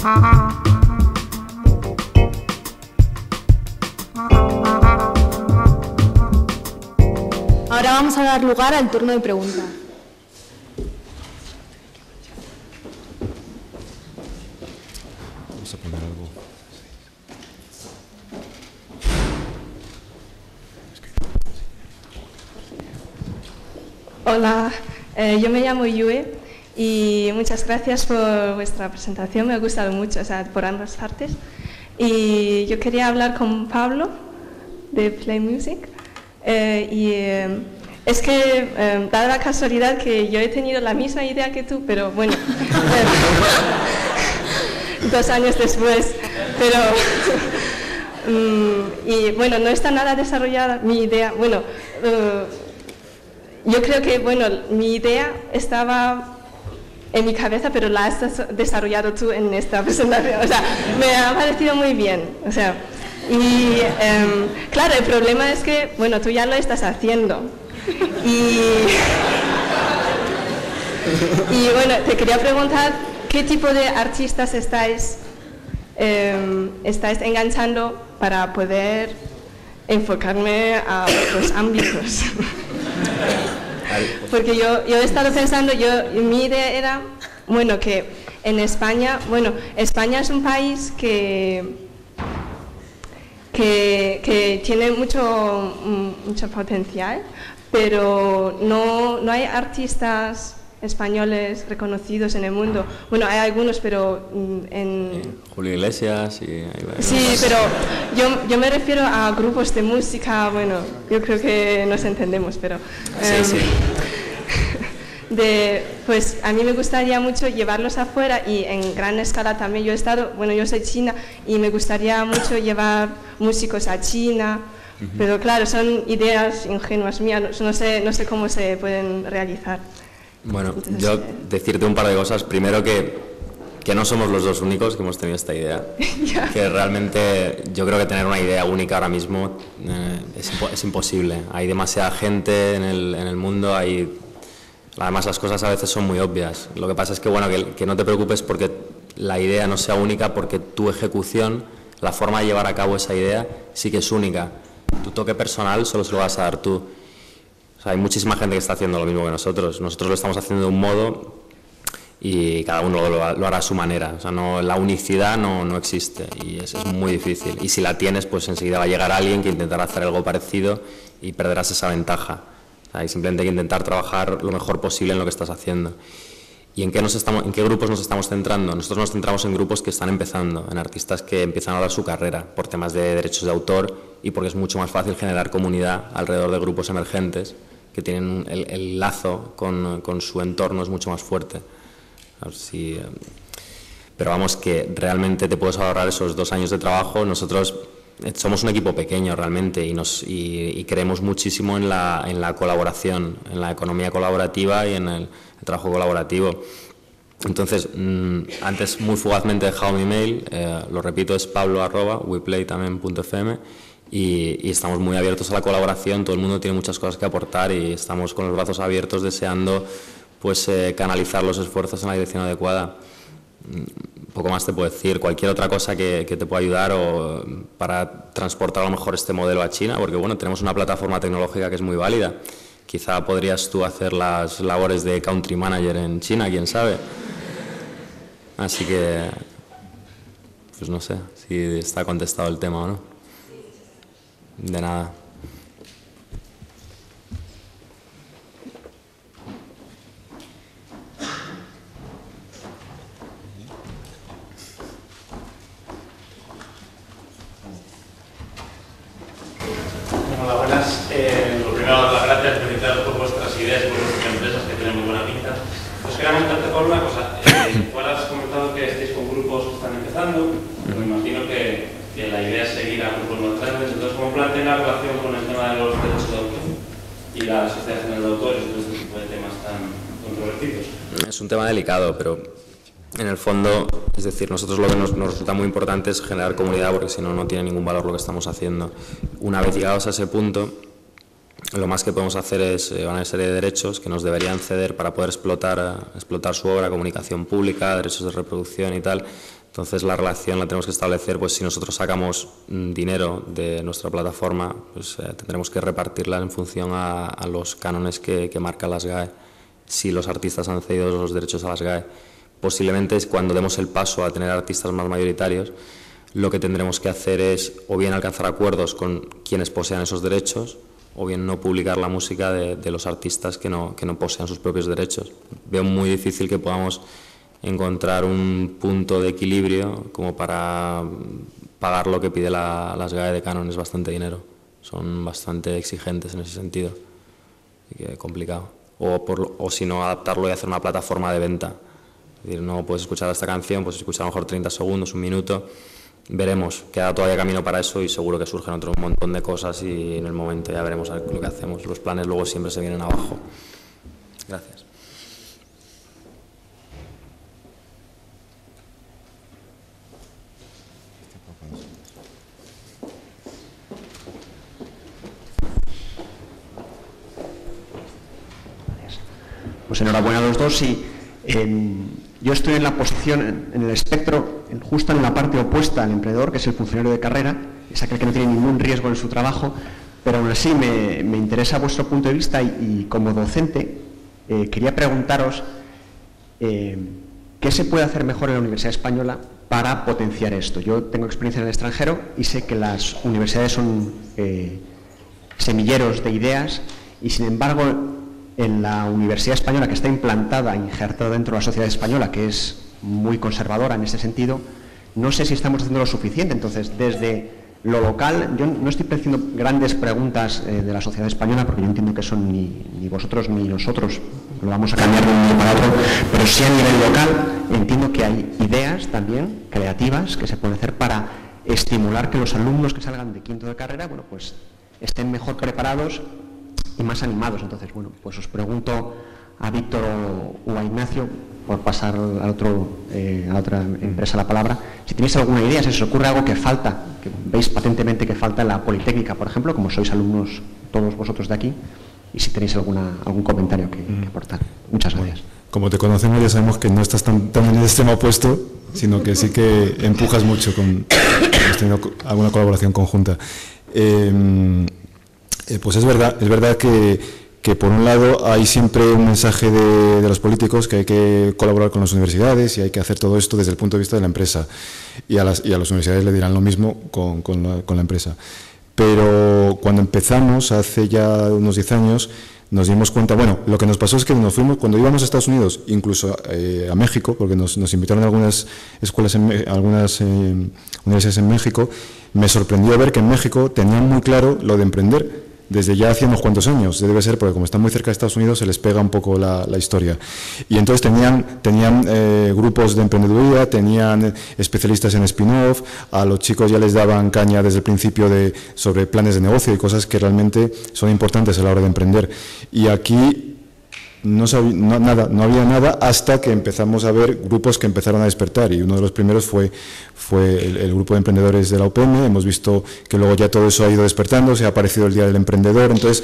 Ahora vamos a dar lugar al turno de preguntas. Vamos a poner algo. Hola, yo me llamo Yue y muchas gracias por vuestra presentación, me ha gustado mucho, o sea, por ambas partes. Y yo quería hablar con Pablo de Play Music. Es que, dada la casualidad que yo he tenido la misma idea que tú, pero bueno, 2 años después, pero y bueno, no está nada desarrollada mi idea. Bueno, yo creo que, bueno, mi idea estaba en mi cabeza, pero la has desarrollado tú en esta presentación. O sea, me ha parecido muy bien. O sea, y claro, el problema es que, bueno, tú ya lo estás haciendo. Y bueno, te quería preguntar qué tipo de artistas estáis enganchando para poder enfocarme a otros ámbitos. Porque yo he estado pensando, mi idea era, bueno, que en España, bueno, España es un país que tiene mucho potencial, pero no hay artistas españoles reconocidos en el mundo. Bueno, hay algunos, pero Julio Iglesias y... Sí, pero yo me refiero a grupos de música, bueno, yo creo que nos entendemos, pero... Sí. Pues a mí me gustaría mucho llevarlos afuera y en gran escala también. Yo soy china y me gustaría mucho llevar músicos a China, pero claro, son ideas ingenuas mías, no sé cómo se pueden realizar. Bueno, Entonces, yo decirte un par de cosas. Primero que no somos los dos únicos que hemos tenido esta idea. Que realmente yo creo que tener una idea única ahora mismo es imposible. Hay demasiada gente en el mundo, además las cosas a veces son muy obvias. Lo que pasa es que, bueno, que no te preocupes porque la idea no sea única, porque tu ejecución, la forma de llevar a cabo esa idea sí que es única. Tu toque personal solo se lo vas a dar tú. O sea, hay muchísima gente que está haciendo lo mismo que nosotros. Nosotros lo estamos haciendo de un modo y cada uno lo hará a su manera. O sea, la unicidad no existe y es muy difícil. Y si la tienes, pues enseguida va a llegar alguien que intentará hacer algo parecido y perderás esa ventaja. O sea, hay simplemente que intentar trabajar lo mejor posible en lo que estás haciendo. ¿Y en qué grupos nos estamos centrando? Nosotros nos centramos en grupos que están empezando, en artistas que empiezan ahora su carrera por temas de derechos de autor y porque es mucho más fácil generar comunidad alrededor de grupos emergentes que tienen el lazo con su entorno es mucho más fuerte. Pero vamos, que realmente te puedes ahorrar esos 2 años de trabajo. Nosotros somos un equipo pequeño realmente y creemos muchísimo en la colaboración, en la economía colaborativa y en el trabajo colaborativo. Entonces, antes muy fugazmente he dejado mi mail, lo repito, es pablo@weplaytamen.fm y estamos muy abiertos a la colaboración. Todo el mundo tiene muchas cosas que aportar y estamos con los brazos abiertos deseando pues canalizar los esfuerzos en la dirección adecuada. Poco más te puedo decir, cualquier otra cosa que te pueda ayudar o para transportar a lo mejor este modelo a China, porque bueno, tenemos una plataforma tecnológica que es muy válida. Quizá podrías tú hacer las labores de country manager en China, quién sabe. Así que, pues no sé si está contestado el tema o no. De nada. Hola, buenas. Lo primero, dar las gracias, felicitar por vuestras ideas y por vuestras empresas que tienen muy buena pinta. Os quería preguntarte por una cosa. Igual has comentado que estáis con grupos que están empezando, pero me imagino que la idea es seguir a grupos más grandes. Entonces, ¿cómo plantean la relación con el tema de los derechos de autor y la Sociedad General de Autores y todo este tipo de temas tan controvertidos? Es un tema delicado, pero en el fondo, es decir, nosotros lo que nos resulta muy importante es generar comunidad, porque si no, no tiene ningún valor lo que estamos haciendo. Una vez llegados a ese punto, lo más que podemos hacer es una serie de derechos que nos deberían ceder para poder explotar su obra, comunicación pública, derechos de reproducción y tal, Entonces la relación la tenemos que establecer, pues si nosotros sacamos dinero de nuestra plataforma, pues tendremos que repartirla en función a los cánones que marcan las GAE. Si los artistas han cedido los derechos a las GAE, posiblemente cuando demos el paso a tener artistas más mayoritarios, lo que tendremos que hacer es o bien alcanzar acuerdos con quienes posean esos derechos, o bien no publicar la música de los artistas que no posean sus propios derechos. Veo muy difícil que podamos encontrar un punto de equilibrio como para pagar lo que pide las GAE de Canon. Es bastante dinero, son bastante exigentes en ese sentido, y que complicado. O si no, adaptarlo y hacer una plataforma de venta. Es decir, no puedes escuchar esta canción, puedes escuchar a lo mejor 30 segundos, un minuto. Veremos, queda todavía camino para eso y seguro que surgen otro montón de cosas y en el momento ya veremos lo que hacemos. Los planes luego siempre se vienen abajo. Gracias. Pues enhorabuena a los dos. Y yo estoy en la posición, en el espectro, justo en la parte opuesta al emprendedor, que es el funcionario de carrera, es aquel que no tiene ningún riesgo en su trabajo, pero aún así me interesa vuestro punto de vista y como docente quería preguntaros qué se puede hacer mejor en la Universidad Española para potenciar esto. Yo tengo experiencia en el extranjero y sé que las universidades son semilleros de ideas y, sin embargo, en la Universidad Española, que está implantada, injertada dentro de la sociedad española, que es muy conservadora en ese sentido, no sé si estamos haciendo lo suficiente. Entonces, desde lo local, yo no estoy haciendo grandes preguntas de la sociedad española, porque yo entiendo que son ni vosotros ni nosotros lo vamos a cambiar de un día para otro, pero sí a nivel local entiendo que hay ideas también creativas que se pueden hacer para estimular que los alumnos que salgan de quinto de carrera, bueno, pues estén mejor preparados y más animados. Entonces, bueno, pues os pregunto a Víctor o a Ignacio, por pasar a otra empresa la palabra, si tenéis alguna idea, si os ocurre algo que falta, que veis patentemente que falta en la Politécnica, por ejemplo, como sois alumnos todos vosotros de aquí, y si tenéis algún comentario que aportar. Muchas gracias. Como te conocemos, ya sabemos que no estás tan en el extremo opuesto, sino que sí que empujas mucho hemos tenido alguna colaboración conjunta. Pues es verdad que por un lado hay siempre un mensaje de los políticos que hay que colaborar con las universidades y hay que hacer todo esto desde el punto de vista de la empresa, y a las universidades le dirán lo mismo con la empresa. Pero cuando empezamos, hace ya unos 10 años, nos dimos cuenta, bueno, lo que nos pasó es que nos fuimos, cuando íbamos a Estados Unidos, incluso a México, porque nos invitaron a algunas escuelas, algunas universidades en México, me sorprendió ver que en México tenían muy claro lo de emprender, desde ya hace unos cuantos años. Debe ser porque como están muy cerca de Estados Unidos se les pega un poco la historia. Y entonces tenían grupos de emprendeduría, tenían especialistas en spin-off, a los chicos ya les daban caña desde el principio sobre planes de negocio y cosas que realmente son importantes a la hora de emprender. Y aquí no había nada hasta que empezamos a ver grupos que empezaron a despertar, y uno de los primeros fue el grupo de emprendedores de la UPM. Hemos visto que luego ya todo eso ha ido despertando, se ha aparecido el Día del Emprendedor. Entonces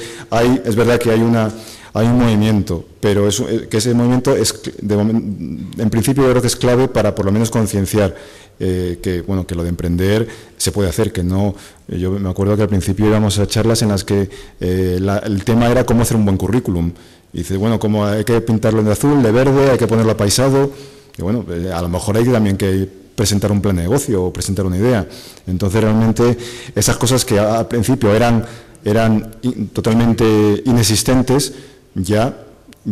es verdad que hay un movimiento, pero que ese movimiento en principio yo creo que es clave para por lo menos concienciar que lo de emprender se puede hacer, que no. Yo me acuerdo que al principio íbamos a charlas en las que el tema era cómo hacer un buen currículum. Y dice, bueno, como hay que pintarlo de azul, de verde, hay que ponerlo apaisado, y bueno, a lo mejor hay también que presentar un plan de negocio o presentar una idea. Entonces realmente esas cosas que al principio eran totalmente inexistentes ya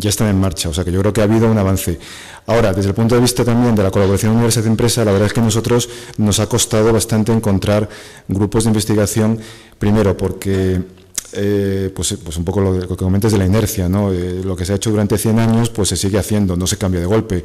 están en marcha. O sea que yo creo que ha habido un avance. Ahora, desde el punto de vista también de la colaboración universidad-empresa, la verdad es que a nosotros nos ha costado bastante encontrar grupos de investigación, primero porque pues un poco lo que comentas de la inercia, ¿no? Lo que se ha hecho durante 100 años pues se sigue haciendo, no se cambia de golpe.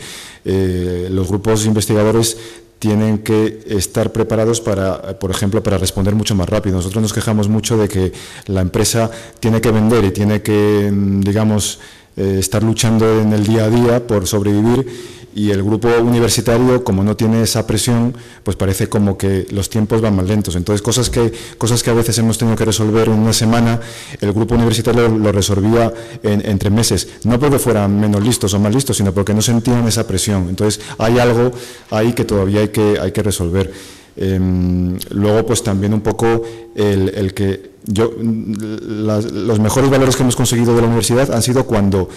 Los grupos investigadores tienen que estar preparados por ejemplo, para responder mucho más rápido. Nosotros nos quejamos mucho de que la empresa tiene que vender y tiene que, digamos, estar luchando en el día a día por sobrevivir, y el grupo universitario, como no tiene esa presión, pues parece como que los tiempos van más lentos. Entonces, cosas que a veces hemos tenido que resolver en una semana, el grupo universitario lo resolvía en 3 meses, no porque fueran menos listos o más listos, sino porque no sentían esa presión. Entonces, hay algo ahí que todavía hay que resolver. Luego, pues también un poco el que los mejores valores que hemos conseguido de la universidad han sido cuando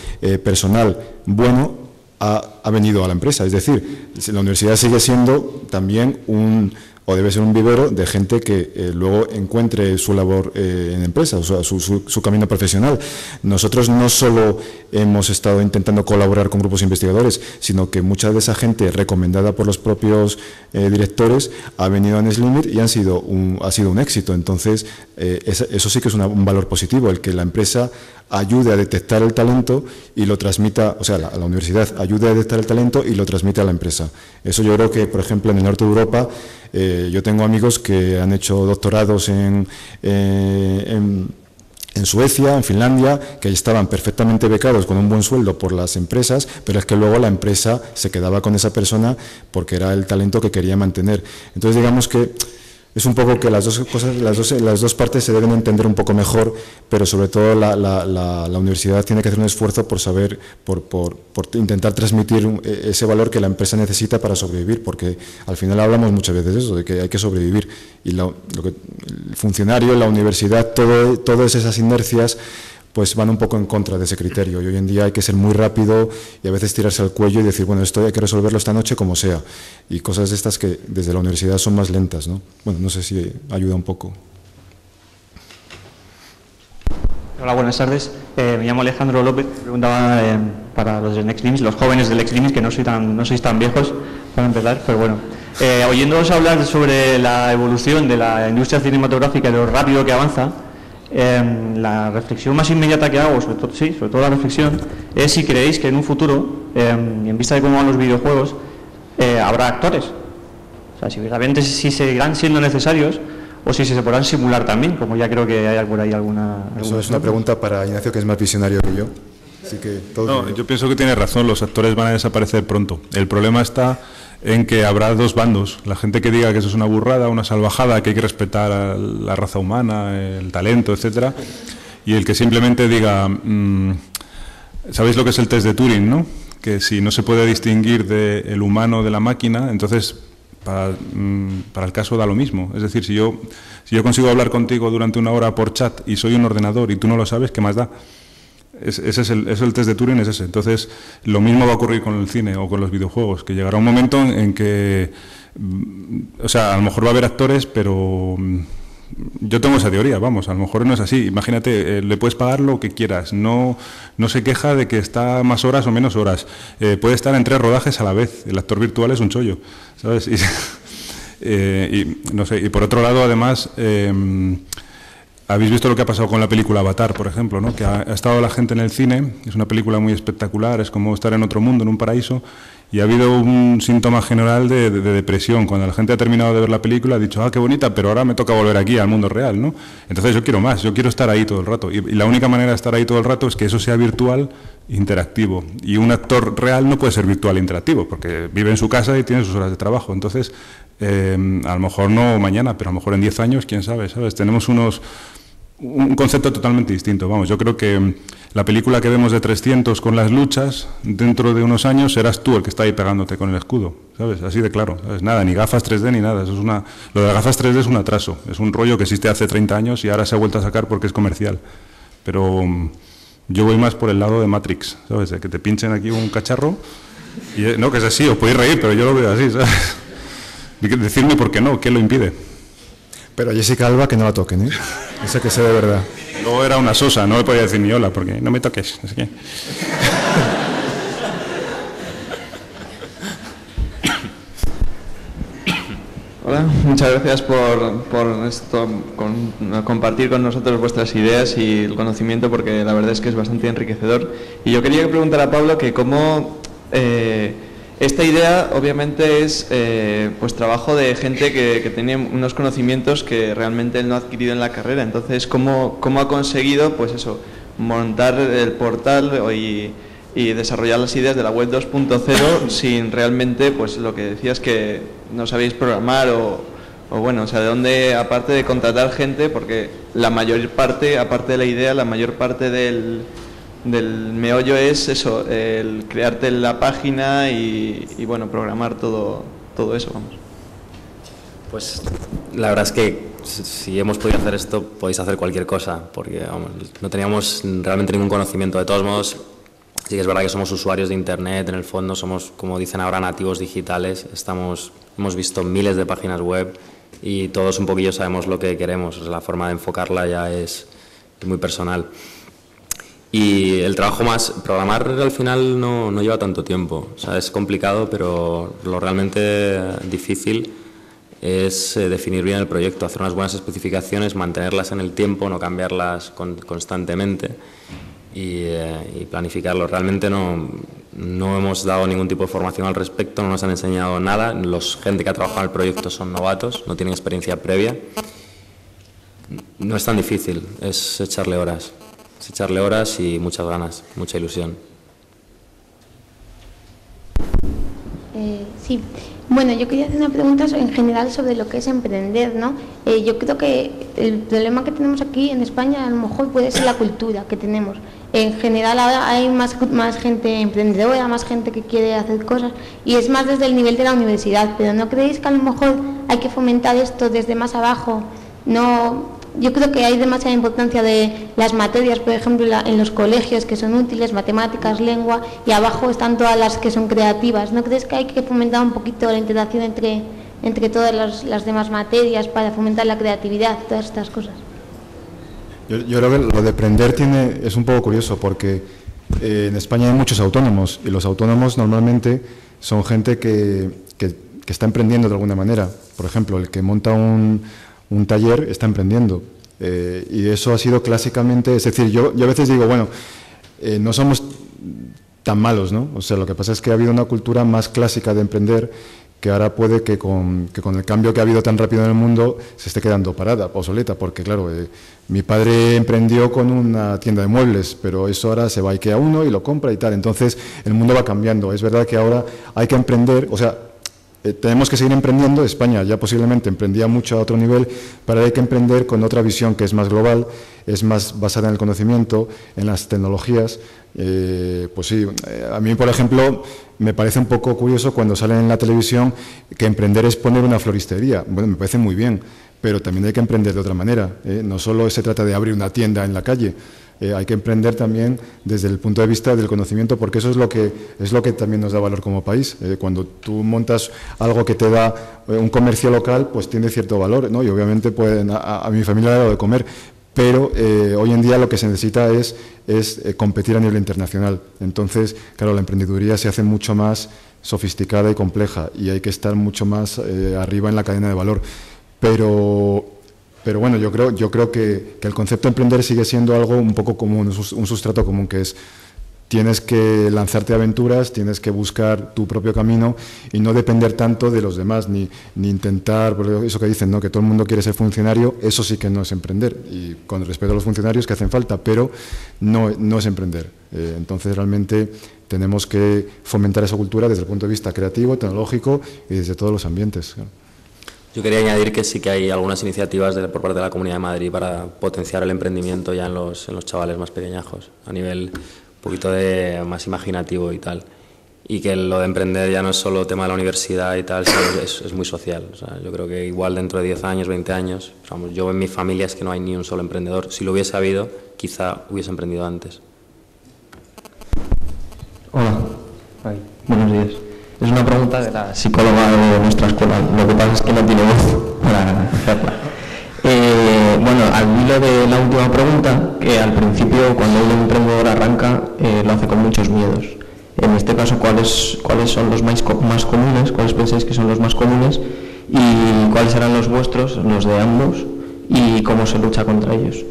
personal bueno ha venido a la empresa. Es decir, la universidad sigue siendo también o debe ser un vivero de gente que luego encuentre su labor en empresa, o sea, su camino profesional. Nosotros no solo hemos estado intentando colaborar con grupos investigadores, sino que mucha de esa gente recomendada por los propios directores ha venido a Neslimit y ha sido un éxito. Entonces, eso sí que es un valor positivo, el que la empresa ayude a detectar el talento y lo transmita, o sea, la universidad ayude a detectar el talento y lo transmite a la empresa. Eso yo creo que, por ejemplo, en el norte de Europa, yo tengo amigos que han hecho doctorados en Suecia, en Finlandia, que estaban perfectamente becados con un buen sueldo por las empresas, pero es que luego la empresa se quedaba con esa persona porque era el talento que quería mantener. Entonces, digamos que es un poco que las dos partes se deben entender un poco mejor, pero sobre todo la universidad tiene que hacer un esfuerzo por saber, por intentar transmitir ese valor que la empresa necesita para sobrevivir, porque al final hablamos muchas veces de eso, de que hay que sobrevivir, y el funcionario, la universidad, todas esas inercias pues van un poco en contra de ese criterio, y hoy en día hay que ser muy rápido y a veces tirarse al cuello y decir, bueno, esto hay que resolverlo esta noche como sea, y cosas de estas que desde la universidad son más lentas, ¿no? Bueno, no sé si ayuda un poco. Hola, buenas tardes. Me llamo Alejandro López. Preguntaba para los del Next Limits, los jóvenes del Next Limits, que no sois tan viejos para empezar, pero bueno. Oyéndoos hablar sobre la evolución de la industria cinematográfica y lo rápido que avanza, la reflexión más inmediata que hago, sobre todo la reflexión, es si creéis que en un futuro, en vista de cómo van los videojuegos, habrá actores. O sea, si realmente si seguirán siendo necesarios o si se podrán simular también, como ya creo que hay por ahí alguna... Eso es una pregunta para Ignacio, que es más visionario que yo. Así que yo pienso que tiene razón, los actores van a desaparecer pronto. El problema está en que habrá dos bandos, la gente que diga que eso es una burrada, una salvajada, que hay que respetar a la raza humana, el talento, etcétera, y el que simplemente diga, ¿sabéis lo que es el test de Turing, no? Que si no se puede distinguir el humano de la máquina, entonces para el caso da lo mismo. Es decir, si yo consigo hablar contigo durante 1 hora por chat y soy un ordenador y tú no lo sabes, ¿qué más da? Ese es el test de Turing, es ese. Entonces, lo mismo va a ocurrir con el cine o con los videojuegos, que llegará un momento en que, o sea, a lo mejor va a haber actores, pero yo tengo esa teoría, vamos, a lo mejor no es así. Imagínate, le puedes pagar lo que quieras, no se queja de que está más horas o menos horas, puede estar en 3 rodajes a la vez, el actor virtual es un chollo, ¿sabes? Y no sé, y por otro lado, además... Habéis visto lo que ha pasado con la película Avatar, por ejemplo, ¿no? Que ha estado la gente en el cine, es una película muy espectacular, es como estar en otro mundo, en un paraíso, y ha habido un síntoma general de depresión. Cuando la gente ha terminado de ver la película ha dicho, qué bonita, pero ahora me toca volver aquí, al mundo real, ¿no? Entonces yo quiero más, yo quiero estar ahí todo el rato, y la única manera de estar ahí todo el rato es que eso sea virtual, interactivo, y un actor real no puede ser virtual e interactivo, porque vive en su casa y tiene sus horas de trabajo. Entonces, a lo mejor no mañana, pero a lo mejor en 10 años, quién sabe, ¿sabes? Tenemos un concepto totalmente distinto. Vamos, yo creo que la película que vemos de 300 con las luchas, dentro de unos años serás tú el que está ahí pegándote con el escudo, ¿sabes? Así de claro, ¿sabes? Nada, ni gafas 3D ni nada. Eso es lo de las gafas 3D es un atraso, es un rollo que existe hace 30 años y ahora se ha vuelto a sacar porque es comercial. Pero yo voy más por el lado de Matrix, ¿sabes? De que te pinchen aquí un cacharro y no, que es así, os podéis reír, pero yo lo veo así, ¿sabes? Decidme por qué no, ¿qué lo impide? Pero a Jessica Alba que no la toquen, ¿eh? Esa que sea de verdad. Luego era una sosa, no le podía decir ni hola, porque no me toques, así que... Hola, muchas gracias por compartir con nosotros vuestras ideas y el conocimiento, porque la verdad es que es bastante enriquecedor. Y yo quería preguntar a Pablo que cómo... esta idea obviamente es pues trabajo de gente que tiene unos conocimientos que realmente él no ha adquirido en la carrera. Entonces, ¿cómo ha conseguido pues eso, montar el portal y y desarrollar las ideas de la web 2.0 sin realmente, pues lo que decías, que no sabéis programar o bueno, o sea, de dónde, aparte de contratar gente, porque la mayor parte, aparte de la idea, la mayor parte del meollo es eso, el crearte la página y bueno, programar todo eso, vamos. Pues la verdad es que si hemos podido hacer esto, podéis hacer cualquier cosa, porque vamos, no teníamos realmente ningún conocimiento. De todos modos, sí que es verdad que somos usuarios de Internet, en el fondo somos, como dicen ahora, nativos digitales, hemos visto miles de páginas web y todos un poquillo sabemos lo que queremos, o sea, la forma de enfocarla ya es muy personal. Y el trabajo programar al final no lleva tanto tiempo, o sea, es complicado, pero lo realmente difícil es definir bien el proyecto, hacer unas buenas especificaciones, mantenerlas en el tiempo, no cambiarlas constantemente y planificarlo. Realmente no hemos dado ningún tipo de formación al respecto, no nos han enseñado nada. Gente que ha trabajado en el proyecto son novatos, no tienen experiencia previa. No es tan difícil, es echarle horas y muchas ganas, mucha ilusión. Sí. Bueno, yo quería hacer una pregunta en general sobre lo que es emprender, ¿no? Yo creo que el problema que tenemos aquí en España a lo mejor puede ser la cultura que tenemos. En general ahora hay más gente emprendedora, más gente que quiere hacer cosas y es más desde el nivel de la universidad, pero ¿no creéis que a lo mejor hay que fomentar esto desde más abajo? Yo creo que hay demasiada importancia de las materias, por ejemplo, en los colegios que son útiles, matemáticas, lengua, y abajo están todas las que son creativas. ¿No crees que hay que fomentar un poquito la interacción entre todas las demás materias para fomentar la creatividad, todas estas cosas? Yo creo que lo de emprender es un poco curioso porque en España hay muchos autónomos y los autónomos normalmente son gente que está emprendiendo de alguna manera. Por ejemplo, el que monta un taller está emprendiendo y eso ha sido clásicamente, es decir, yo a veces digo, bueno, no somos tan malos, ¿no? O sea, lo que pasa es que ha habido una cultura más clásica de emprender que ahora puede que con el cambio que ha habido tan rápido en el mundo se esté quedando parada, obsoleta, porque claro, mi padre emprendió con una tienda de muebles, pero eso ahora se va a IKEA uno y lo compra y tal, entonces el mundo va cambiando. Es verdad que ahora hay que emprender, o sea, tenemos que seguir emprendiendo. España ya posiblemente emprendía mucho a otro nivel, pero hay que emprender con otra visión que es más global, es más basada en el conocimiento, en las tecnologías. Pues sí, a mí, por ejemplo, me parece un poco curioso cuando sale en la televisión que emprender es poner una floristería. Bueno, me parece muy bien, pero también hay que emprender de otra manera. No solo se trata de abrir una tienda en la calle. Hay que emprender también desde el punto de vista del conocimiento, porque eso es lo que también nos da valor como país. Cuando tú montas algo que te da un comercio local, pues tiene cierto valor, ¿no? Y obviamente a mi familia le ha dado de comer, pero hoy en día lo que se necesita es competir a nivel internacional. Entonces, claro, la emprendeduría se hace mucho más sofisticada y compleja y hay que estar mucho más arriba en la cadena de valor. Pero bueno, yo creo que el concepto de emprender sigue siendo algo un poco común, un sustrato común, que es tienes que lanzarte a aventuras, tienes que buscar tu propio camino y no depender tanto de los demás, ni intentar, eso que dicen, ¿no?, que todo el mundo quiere ser funcionario, eso sí que no es emprender, y con respeto a los funcionarios que hacen falta, pero no es emprender. Entonces realmente tenemos que fomentar esa cultura desde el punto de vista creativo, tecnológico y desde todos los ambientes. Claro. Yo quería añadir que sí que hay algunas iniciativas por parte de la Comunidad de Madrid para potenciar el emprendimiento ya en los chavales más pequeñajos, a nivel un poquito más imaginativo y tal. Y que lo de emprender ya no es solo tema de la universidad y tal, sino es muy social. O sea, yo creo que igual dentro de 10 años, 20 años, vamos, yo en mi familia es que no hay ni un solo emprendedor. Si lo hubiese habido, quizá hubiese emprendido antes. Hola. Buenos días. Es una pregunta de la psicóloga de nuestra escuela. Lo que pasa es que no tiene voz para hacerla. Bueno, al hilo de la última pregunta, que al principio cuando un emprendedor arranca lo hace con muchos miedos. En este caso, ¿cuáles son los más comunes? ¿Cuáles pensáis que son los más comunes? ¿Y cuáles serán los vuestros, los de ambos? ¿Y cómo se lucha contra ellos?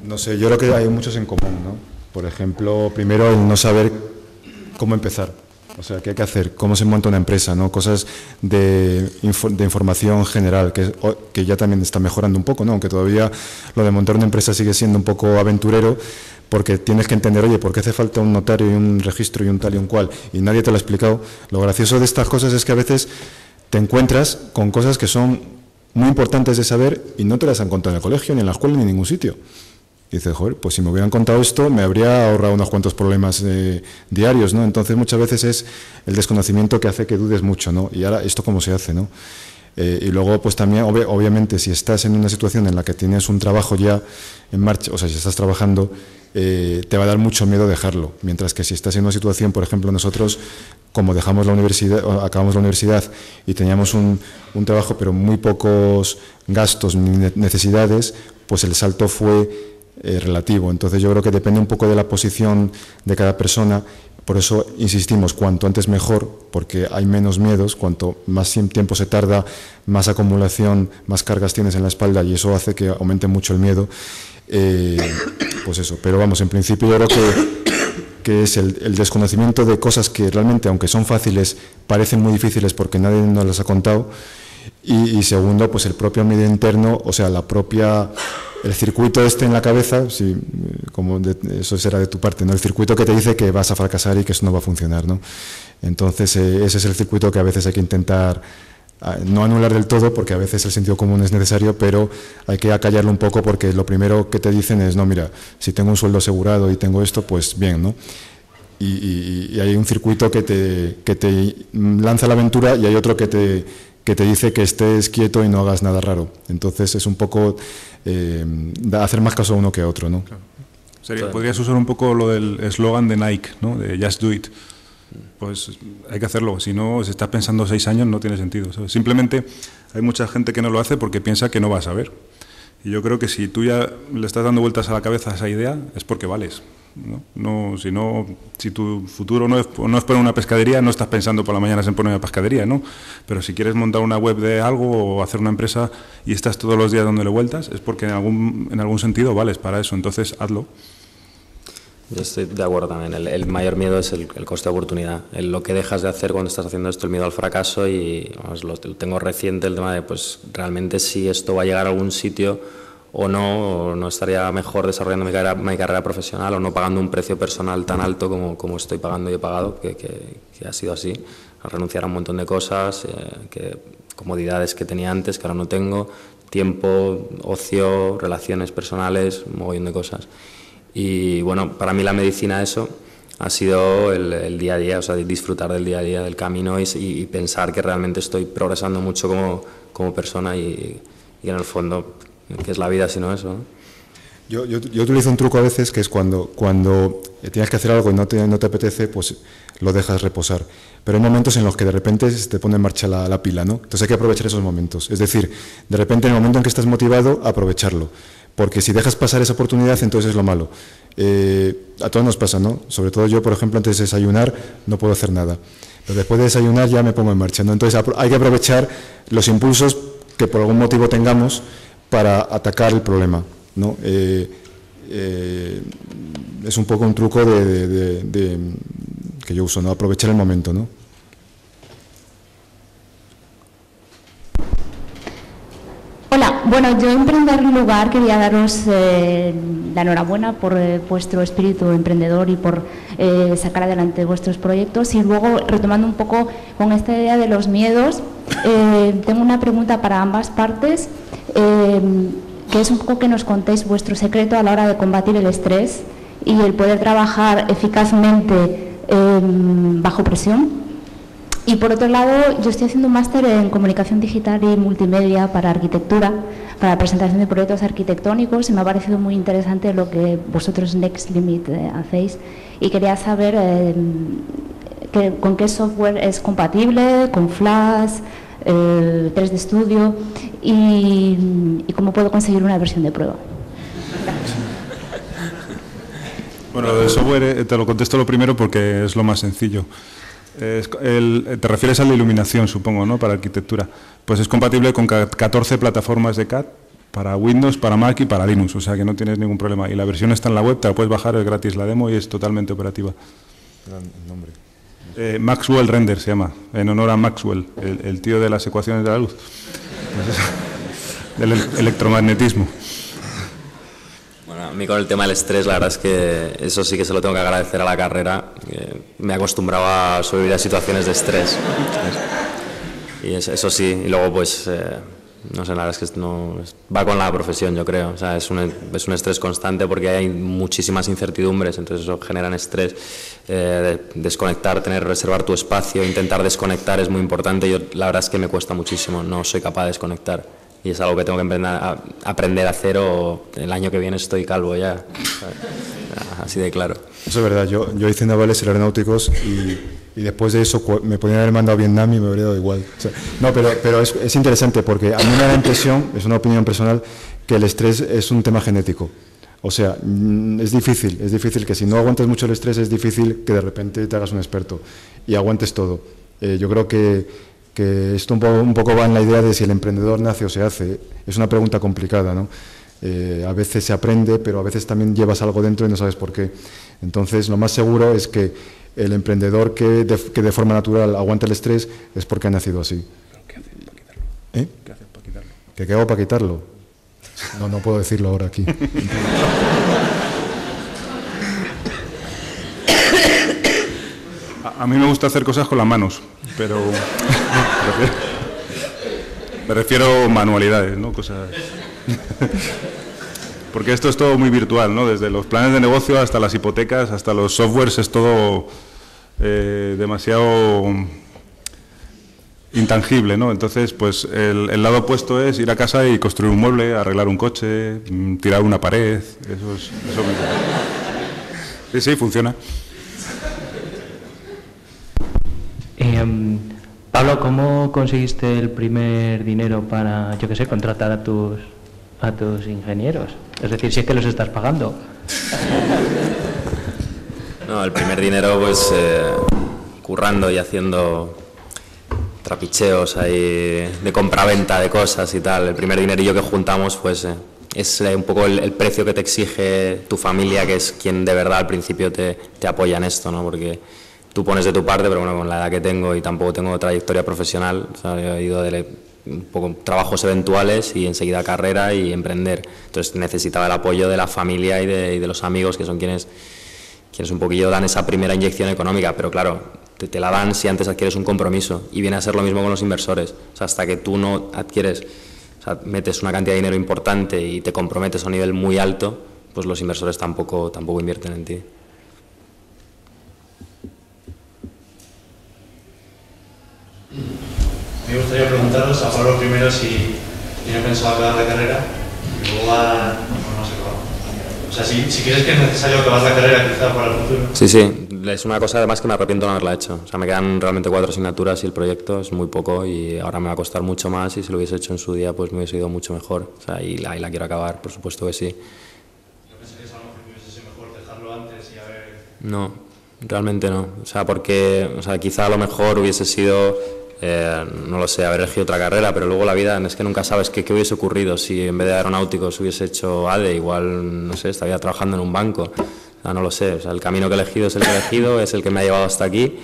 No sé, yo creo que hay muchos en común, ¿no? Por ejemplo, primero el no saber cómo empezar, o sea, qué hay que hacer, cómo se monta una empresa, ¿no? Cosas de información general, que ya también está mejorando un poco, ¿no? Aunque todavía lo de montar una empresa sigue siendo un poco aventurero, porque tienes que entender, oye, ¿por qué hace falta un notario y un registro y un tal y un cual? Y nadie te lo ha explicado. Lo gracioso de estas cosas es que a veces te encuentras con cosas que son muy importantes de saber y no te las han contado en el colegio, ni en la escuela, ni en ningún sitio. Y dices, joder, pues si me hubieran contado esto, me habría ahorrado unos cuantos problemas diarios, ¿no? Entonces muchas veces es el desconocimiento que hace que dudes mucho, ¿no? Y ahora, ¿esto cómo se hace, no? Y luego, pues también, obviamente, si estás en una situación en la que tienes un trabajo ya en marcha, o sea, si estás trabajando, te va a dar mucho miedo dejarlo. Mientras que si estás en una situación, por ejemplo, nosotros, como dejamos la universidad, o acabamos la universidad y teníamos un trabajo, pero muy pocos gastos ni necesidades, pues el salto fue relativo. Entonces yo creo que depende un poco de la posición de cada persona. Por eso insistimos, cuanto antes mejor, porque hay menos miedos, cuanto más tiempo se tarda, más acumulación, más cargas tienes en la espalda y eso hace que aumente mucho el miedo. Pues eso, pero vamos, en principio yo creo que es el desconocimiento de cosas que realmente, aunque son fáciles, parecen muy difíciles porque nadie nos las ha contado. Y segundo, pues el propio medio interno, o sea, el circuito en la cabeza, sí, eso será de tu parte, ¿no? El circuito que te dice que vas a fracasar y que eso no va a funcionar, ¿no? Entonces, ese es el circuito que a veces hay que intentar no anular del todo, porque a veces el sentido común es necesario, pero hay que acallarlo un poco porque lo primero que te dicen es, no, mira, si tengo un sueldo asegurado y tengo esto, pues bien, ¿no? Y hay un circuito que te lanza la aventura y hay otro que te dice que estés quieto y no hagas nada raro. Entonces es un poco hacer más caso a uno que a otro, ¿no? Claro. Podrías usar un poco lo del eslogan de Nike, ¿no? De Just Do It. Pues hay que hacerlo, si no, si estás pensando 6 años no tiene sentido, ¿sabes? Simplemente hay mucha gente que no lo hace porque piensa que no va a saber. Y yo creo que si tú ya le estás dando vueltas a la cabeza a esa idea es porque vales, ¿no? Si tu futuro no es poner una pescadería, no estás pensando por la mañana en poner una pescadería, ¿no? Pero si quieres montar una web de algo o hacer una empresa y estás todos los días dándole vueltas, es porque en algún sentido vales para eso, entonces hazlo. Yo estoy de acuerdo también. El mayor miedo es el coste de oportunidad. Lo que dejas de hacer cuando estás haciendo esto, el miedo al fracaso, y vamos, lo tengo reciente, el tema de, pues, realmente si esto va a llegar a algún sitio o no estaría mejor desarrollando mi carrera profesional o no pagando un precio personal tan alto como estoy pagando y he pagado, que ha sido así. A renunciar a un montón de cosas, comodidades que tenía antes, que ahora no tengo, tiempo, ocio, relaciones personales, un mogollón de cosas. Y bueno, para mí la medicina eso ha sido el día a día, o sea, disfrutar del día a día, del camino y pensar que realmente estoy progresando mucho como persona y en el fondo, ¿qué es la vida sino eso, ¿no? Yo utilizo un truco a veces que es cuando tienes que hacer algo y no te apetece, pues lo dejas reposar. Pero hay momentos en los que de repente se te pone en marcha la pila, ¿no? Entonces hay que aprovechar esos momentos. Es decir, de repente en el momento en que estás motivado, aprovecharlo. Porque si dejas pasar esa oportunidad, entonces es lo malo. A todos nos pasa, ¿no? Sobre todo yo, por ejemplo, antes de desayunar no puedo hacer nada. Pero después de desayunar ya me pongo en marcha, ¿no? Entonces hay que aprovechar los impulsos que por algún motivo tengamos para atacar el problema, ¿no? Es un poco un truco que yo uso, ¿no? Aprovechar el momento, ¿no? Hola, bueno, yo en primer lugar quería daros la enhorabuena por vuestro espíritu emprendedor y por sacar adelante vuestros proyectos. Y luego, retomando un poco con esta idea de los miedos, tengo una pregunta para ambas partes, que es un poco que nos contéis vuestro secreto a la hora de combatir el estrés y el poder trabajar eficazmente bajo presión. Y por otro lado, yo estoy haciendo un máster en comunicación digital y multimedia para arquitectura, para presentación de proyectos arquitectónicos, y me ha parecido muy interesante lo que vosotros en Next Limit hacéis, y quería saber con qué software es compatible, con Flash, 3D Studio, y cómo puedo conseguir una versión de prueba. Bueno, del software te lo contesto lo primero porque es lo más sencillo. Te refieres a la iluminación, supongo, ¿no? Para arquitectura. Pues es compatible con 14 plataformas de CAD para Windows, para Mac y para Linux, o sea que no tienes ningún problema. Y la versión está en la web, te la puedes bajar, es gratis la demo y es totalmente operativa. Nombre. Maxwell Render se llama, en honor a Maxwell, el tío de las ecuaciones de la luz, del electromagnetismo. Bueno, A mí con el tema del estrés, la verdad es que eso sí que se lo tengo que agradecer a la carrera. Me acostumbraba a sobrevivir a situaciones de estrés. Y eso sí, y luego pues, no sé, la verdad es que va con la profesión, yo creo. O sea, es un estrés constante porque hay muchísimas incertidumbres, entonces eso genera estrés. Desconectar, reservar tu espacio, intentar desconectar es muy importante. Yo la verdad es que me cuesta muchísimo, no soy capaz de desconectar. Y es algo que tengo que aprender a hacer o el año que viene estoy calvo ya. Así de claro. Eso es verdad. Yo hice navales aeronáuticos y después de eso me podían haber mandado a Vietnam y me habría dado igual. O sea, no, pero es interesante porque a mí me da la impresión, es una opinión personal, que el estrés es un tema genético. O sea, es difícil que si no aguantas mucho el estrés es difícil que de repente te hagas un experto y aguantes todo. Yo creo que esto un poco va en la idea de si el emprendedor nace o se hace. Es una pregunta complicada, ¿no? A veces se aprende, pero a veces también llevas algo dentro y no sabes por qué. Entonces, lo más seguro es que el emprendedor que de forma natural aguanta el estrés es porque ha nacido así. ¿Qué haces para quitarlo? ¿Qué haces para quitarlo? ¿Qué hago para quitarlo? No puedo decirlo ahora aquí. A mí me gusta hacer cosas con las manos, pero me refiero a manualidades, ¿no? Cosas. Porque esto es todo muy virtual, ¿no? Desde los planes de negocio hasta las hipotecas, hasta los softwares, es todo demasiado intangible, ¿no? Entonces, pues el lado opuesto es ir a casa y construir un mueble, arreglar un coche, tirar una pared, eso sí, funciona. Pablo, ¿cómo conseguiste el primer dinero para, yo qué sé, contratar a tus ingenieros? Es decir, si es que los estás pagando. No, el primer dinero pues currando y haciendo trapicheos ahí de compraventa de cosas y tal. El primer dinerillo que juntamos pues es un poco el precio que te exige tu familia, que es quien de verdad al principio te apoya en esto, ¿no? Porque tú pones de tu parte, pero bueno, con la edad que tengo y tampoco tengo trayectoria profesional, o sea, he ido de un poco trabajos eventuales y enseguida carrera y emprender. Entonces necesitaba el apoyo de la familia y de los amigos, que son quienes un poquillo dan esa primera inyección económica, pero claro, te la dan si antes adquieres un compromiso, y viene a ser lo mismo con los inversores. O sea, hasta que tú no adquieres, o sea, metes una cantidad de dinero importante y te comprometes a un nivel muy alto, pues los inversores tampoco invierten en ti. Me gustaría preguntaros a Pablo primero si tiene pensado acabar la carrera y luego no sé cómo. O sea, si crees que es necesario acabar la carrera quizá para el futuro. Sí, es una cosa además que me arrepiento de no haberla hecho. O sea, me quedan realmente 4 asignaturas y el proyecto es muy poco y ahora me va a costar mucho más, y si lo hubiese hecho en su día pues me hubiese ido mucho mejor. O sea, y la quiero acabar, por supuesto que sí. ¿No pensarías a lo mejor que hubiese sido mejor dejarlo antes y a ver...? No, realmente no. O sea, porque quizá a lo mejor hubiese sido... no lo sé, haber elegido otra carrera, pero luego la vida es que nunca sabes qué hubiese ocurrido si en vez de aeronáuticos hubiese hecho ADE, igual, no sé, estaría trabajando en un banco. O sea, no lo sé, o sea, el camino que he elegido es el que he elegido, es el que me ha llevado hasta aquí,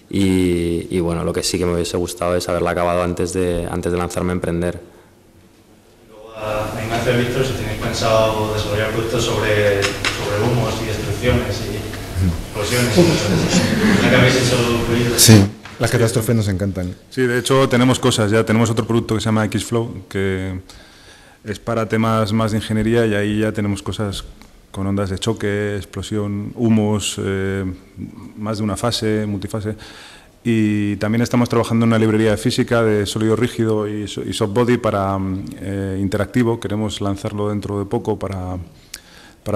y bueno, lo que sí que me hubiese gustado es haberla acabado antes de lanzarme a emprender. Luego a Ignacio y Víctor, si tenéis pensado desarrollar productos sobre humos y destrucciones y explosiones y cosas así. ¿La que habéis hecho proyectos? Sí. Las catástrofes nos encantan. Sí, de hecho tenemos cosas, ya tenemos otro producto que se llama Xflow, que es para temas más de ingeniería, y ahí ya tenemos cosas con ondas de choque, explosión, humos, más de una fase, multifase. Y también estamos trabajando en una librería de física de sólido rígido y soft body para interactivo. Queremos lanzarlo dentro de poco para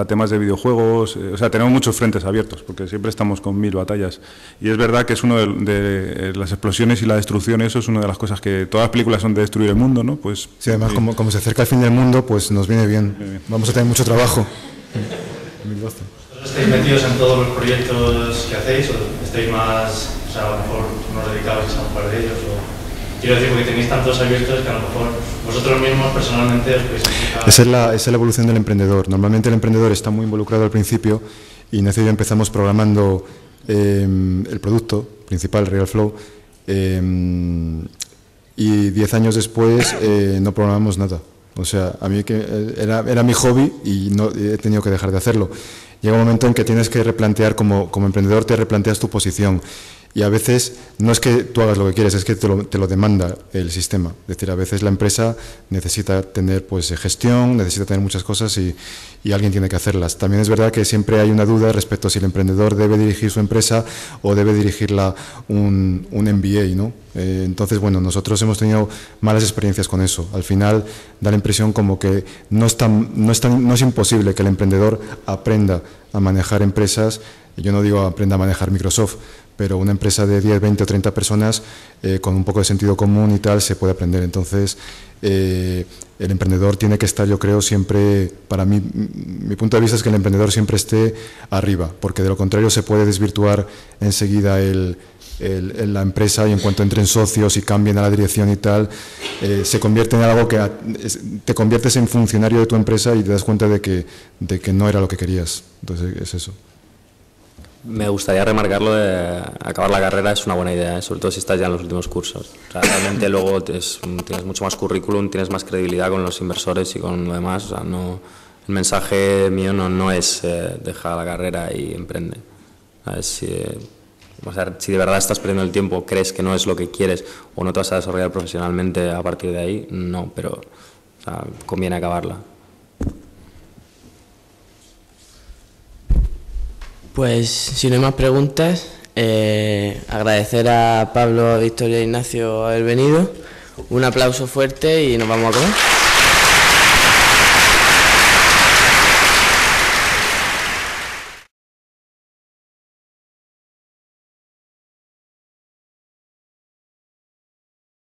temas de videojuegos. O sea, tenemos muchos frentes abiertos, porque siempre estamos con 1000 batallas. Y es verdad que es uno de las explosiones y la destrucción, eso es una de las cosas que todas las películas son de destruir el mundo, ¿no? Pues, sí, además, como se acerca el fin del mundo, pues nos viene bien. Vamos a tener mucho trabajo. 2012. ¿Vosotros estáis metidos en todos los proyectos que hacéis o estáis más, o sea, a lo mejor no dedicabais a un par de ellos? Quiero decir, porque tenéis tantos abiertos que a lo mejor vosotros mismos personalmente os podéis explicar. Esa es la evolución del emprendedor. Normalmente el emprendedor está muy involucrado al principio, y Ignacio y yo empezamos programando el producto principal, RealFlow, y 10 años después no programamos nada. O sea, a mí que era mi hobby y no he tenido que dejar de hacerlo. Llega un momento en que tienes que replantear, como emprendedor te replanteas tu posición. Y a veces no es que tú hagas lo que quieres, es que te lo demanda el sistema. Es decir, a veces la empresa necesita tener pues gestión, necesita tener muchas cosas y alguien tiene que hacerlas. También es verdad que siempre hay una duda respecto a si el emprendedor debe dirigir su empresa o debe dirigirla un MBA, ¿no? Entonces, bueno, nosotros hemos tenido malas experiencias con eso. Al final da la impresión como que no es imposible que el emprendedor aprenda a manejar empresas. Yo no digo aprenda a manejar Microsoft, pero una empresa de 10, 20 o 30 personas con un poco de sentido común y tal se puede aprender. Entonces, el emprendedor tiene que estar, yo creo, siempre, para mí, mi punto de vista es que el emprendedor siempre esté arriba, porque de lo contrario se puede desvirtuar enseguida la empresa y en cuanto entren socios y cambien a la dirección y tal, se convierte en algo que te conviertes en funcionario de tu empresa y te das cuenta de que no era lo que querías. Entonces, es eso. Me gustaría remarcar lo de acabar la carrera, es una buena idea, sobre todo si estás ya en los últimos cursos. O sea, realmente luego tienes mucho más currículum, tienes más credibilidad con los inversores y con lo demás. O sea, no, el mensaje mío no es deja la carrera y emprende. Si de verdad estás perdiendo el tiempo, crees que no es lo que quieres o no te vas a desarrollar profesionalmente a partir de ahí, no, pero o sea, conviene acabarla. Pues si no hay más preguntas, agradecer a Pablo, a Victoria e Ignacio haber venido. Un aplauso fuerte y nos vamos a comer.